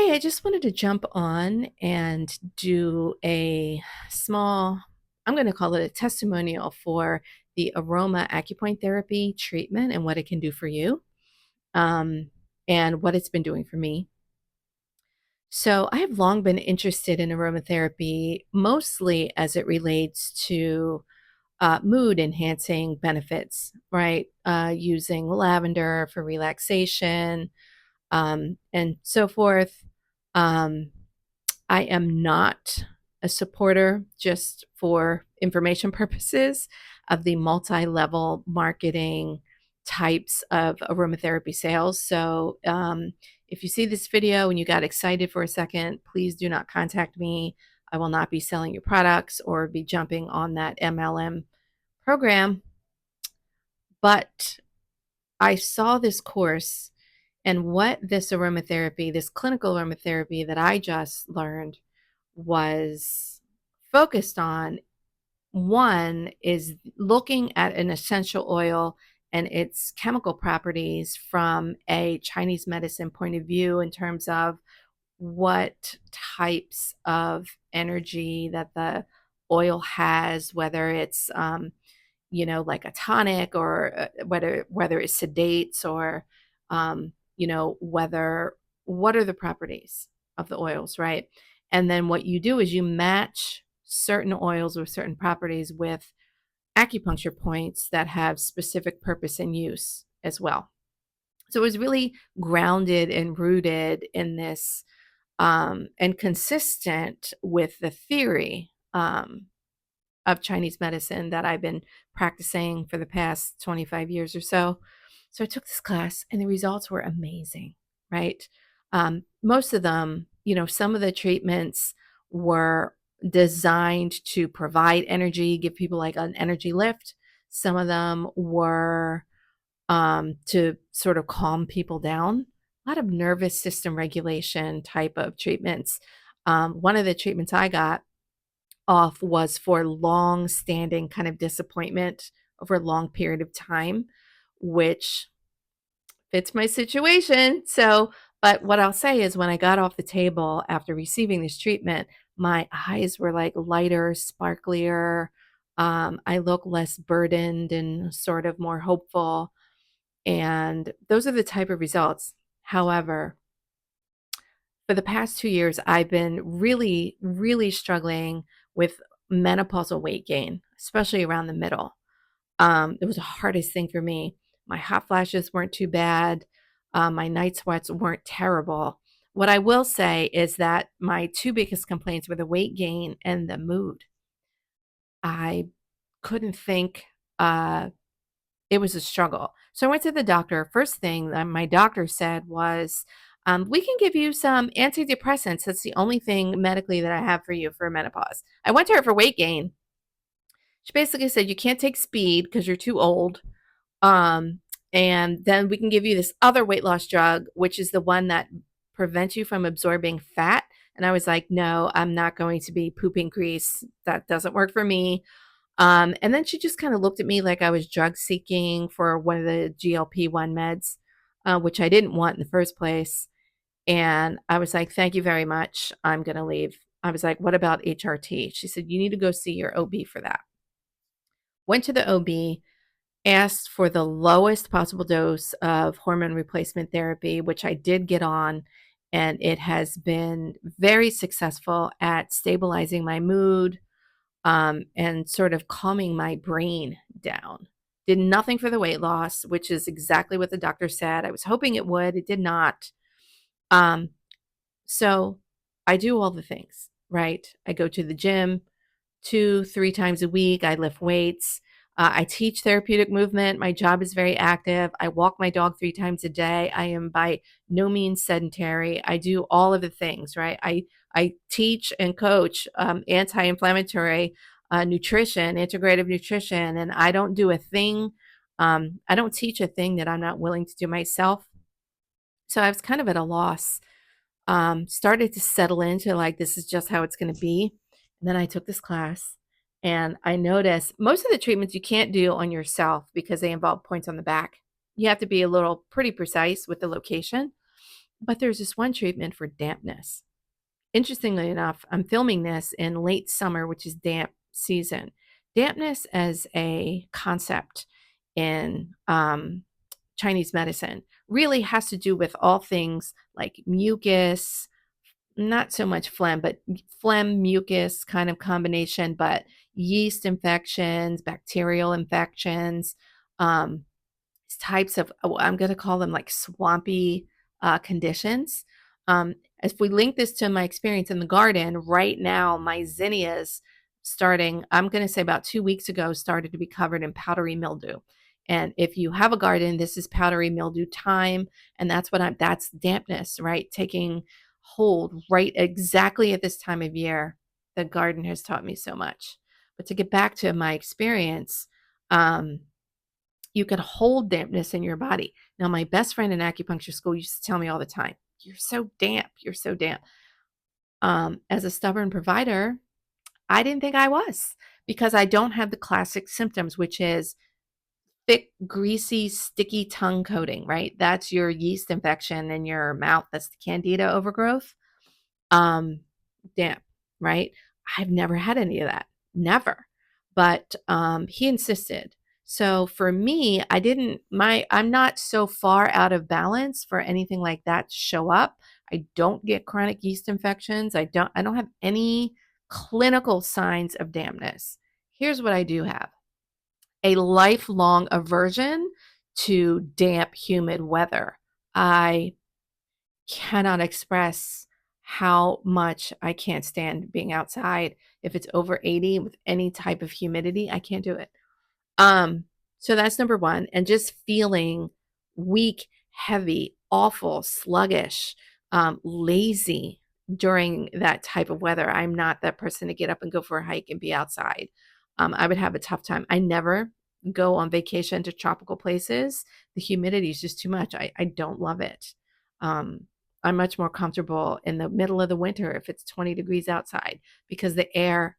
Hey, I just wanted to jump on and do a small, I'm going to call it a testimonial for the Aroma Acupoint therapy treatment and what it can do for you, um, and what it's been doing for me. So, I have long been interested in aromatherapy, mostly as it relates to mood enhancing benefits, right? Using lavender for relaxation, and so forth. Um, I am not a supporter, just for information purposes, of the multi-level marketing types of aromatherapy sales. So, if you see this video and you got excited for a second, please do not contact me. I will not be selling your products or be jumping on that MLM program. But I saw this course, and what this aromatherapy, this clinical aromatherapy that I just learned was focused on. One is looking at an essential oil and its chemical properties from a Chinese medicine point of view in terms of what types of energy that the oil has, whether it's like a tonic, or whether it sedates, or whether what are the properties of the oils, right? And then what you do is you match certain oils with certain properties with acupuncture points that have specific purpose and use as well. So it was really grounded and rooted in this, and consistent with the theory, of Chinese medicine that I've been practicing for the past 25 years or so. So I took this class and the results were amazing, right? Most of them, some of the treatments were designed to provide energy, give people like an energy lift. Some of them were to sort of calm people down. A lot of nervous system regulation type of treatments. One of the treatments I got off was for long-standing kind of disappointment over a long period of time, which fits my situation. So, but what I'll say is when I got off the table after receiving this treatment, my eyes were like lighter, sparklier. I look less burdened and sort of more hopeful. And those are the type of results. However, for the past 2 years, I've been really, really struggling with menopausal weight gain, especially around the middle. It was the hardest thing for me. My hot flashes weren't too bad. My night sweats weren't terrible. What I will say is that my two biggest complaints were the weight gain and the mood. I couldn't think. It was a struggle. So I went to the doctor. First thing that my doctor said was, we can give you some antidepressants. That's the only thing medically that I have for you for menopause. I went to her for weight gain. She basically said, you can't take speed because you're too old. Um, and then we can give you this other weight loss drug, which is the one that prevents you from absorbing fat. And I was like, no, I'm not going to be pooping grease. That doesn't work for me. And then she just kind of looked at me like I was drug seeking for one of the GLP-1 meds, which I didn't want in the first place. And I was like, thank you very much. I'm going to leave. I was like, what about HRT? She said, you need to go see your OB for that. Went to the OB, asked for the lowest possible dose of hormone replacement therapy, which I did get on. And it has been very successful at stabilizing my mood, and sort of calming my brain down. Did nothing for the weight loss, which is exactly what the doctor said. I was hoping it would. It did not. Um, so I do all the things, right? I go to the gym 2, 3 times a week. I lift weights. I teach therapeutic movement. My job is very active. I walk my dog 3 times a day. I am by no means sedentary. I do all of the things, right? I teach and coach anti-inflammatory nutrition, integrative nutrition, and I don't do a thing. I don't teach a thing that I'm not willing to do myself. So I was kind of at a loss. Started to settle into like, this is just how it's going to be. And then I took this class and I noticed most of the treatments you can't do on yourself because they involve points on the back. You have to be a little pretty precise with the location. But there's this one treatment for dampness. Interestingly enough, I'm filming this in late summer, which is damp season. Dampness as a concept in Chinese medicine really has to do with all things like mucus, not so much phlegm, but phlegm, mucus kind of combination, but yeast infections, bacterial infections, um, types of, I'm going to call them like swampy conditions. Um, if we link this to my experience in the garden, right now my zinnias starting, I'm going to say about 2 weeks ago, started to be covered in powdery mildew. And if you have a garden, this is powdery mildew time. And that's dampness, right? Taking hold right exactly at this time of year. The garden has taught me so much. But to get back to my experience, um, you can hold dampness in your body. Now, my best friend in acupuncture school used to tell me all the time, "You're so damp. You're so damp." As a stubborn provider, I didn't think I was because I don't have the classic symptoms, which is thick, greasy, sticky tongue coating, right? That's your yeast infection in your mouth. That's the candida overgrowth. Um, damp, right? I've never had any of that, never. But he insisted. So for me, I'm not so far out of balance for anything like that to show up. I don't get chronic yeast infections. I don't have any clinical signs of dampness. Here's what I do have: a lifelong aversion to damp, humid weather. I cannot express how much I can't stand being outside. If it's over 80 with any type of humidity, I can't do it. Um, so that's number one. And just feeling weak, heavy, awful, sluggish, lazy during that type of weather. I'm not that person to get up and go for a hike and be outside. I would have a tough time. I never go on vacation to tropical places. The humidity is just too much. I don't love it. Um, I'm much more comfortable in the middle of the winter if it's 20 degrees outside because the air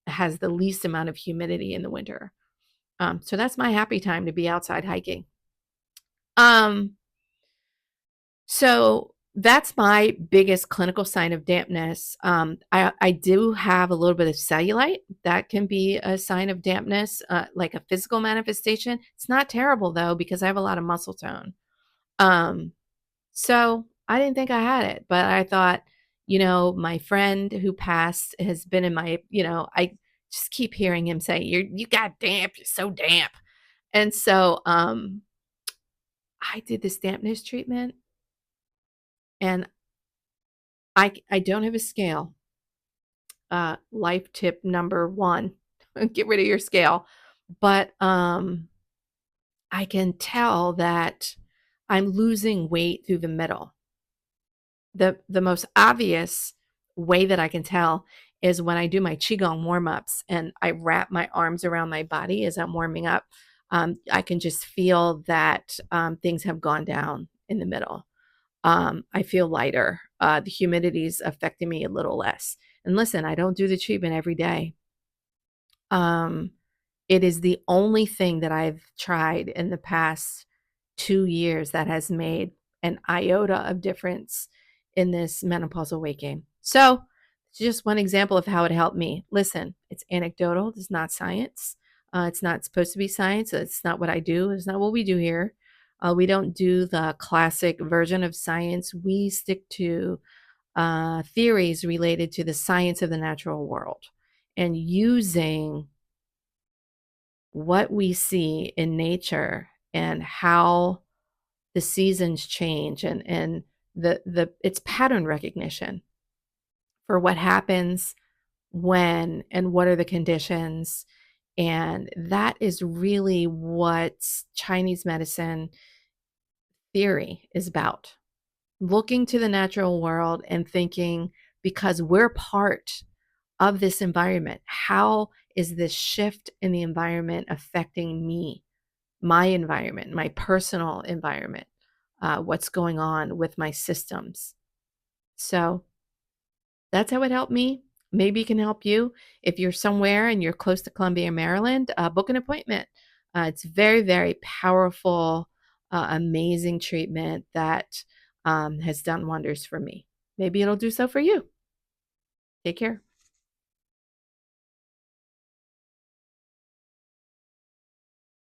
has the least amount of humidity in the winter. So that's my happy time to be outside hiking. Um, so that's my biggest clinical sign of dampness. I do have a little bit of cellulite. That can be a sign of dampness, like a physical manifestation. It's not terrible though, because I have a lot of muscle tone. Um, so I didn't think I had it, but I thought, my friend who passed has been in my, I just keep hearing him say, you got damp, you're so damp. And so I did this dampness treatment, and I don't have a scale. Life tip number one, get rid of your scale. But I can tell that I'm losing weight through the middle. The most obvious way that I can tell is when I do my qigong warm-ups and I wrap my arms around my body as I'm warming up. I can just feel that things have gone down in the middle. I feel lighter. The humidity is affecting me a little less. And listen, I don't do the treatment every day. Um, it is the only thing that I've tried in the past 2 years that has made an iota of difference in this menopausal weight gain. So it's just one example of how it helped me. Listen, it's anecdotal. It's not science. It's not supposed to be science. It's not what I do. It's not what we do here. We don't do the classic version of science. We stick to theories related to the science of the natural world and using what we see in nature and how the seasons change and the it's pattern recognition for what happens when and what are the conditions. And that is really what Chinese medicine theory is about. Looking to the natural world and thinking, because we're part of this environment, how is this shift in the environment affecting me, my environment, my personal environment, what's going on with my systems? So that's how it helped me. Maybe it can help you. If you're somewhere and you're close to Columbia, Maryland, book an appointment. It's very, very powerful, amazing treatment that has done wonders for me. Maybe it'll do so for you. Take care.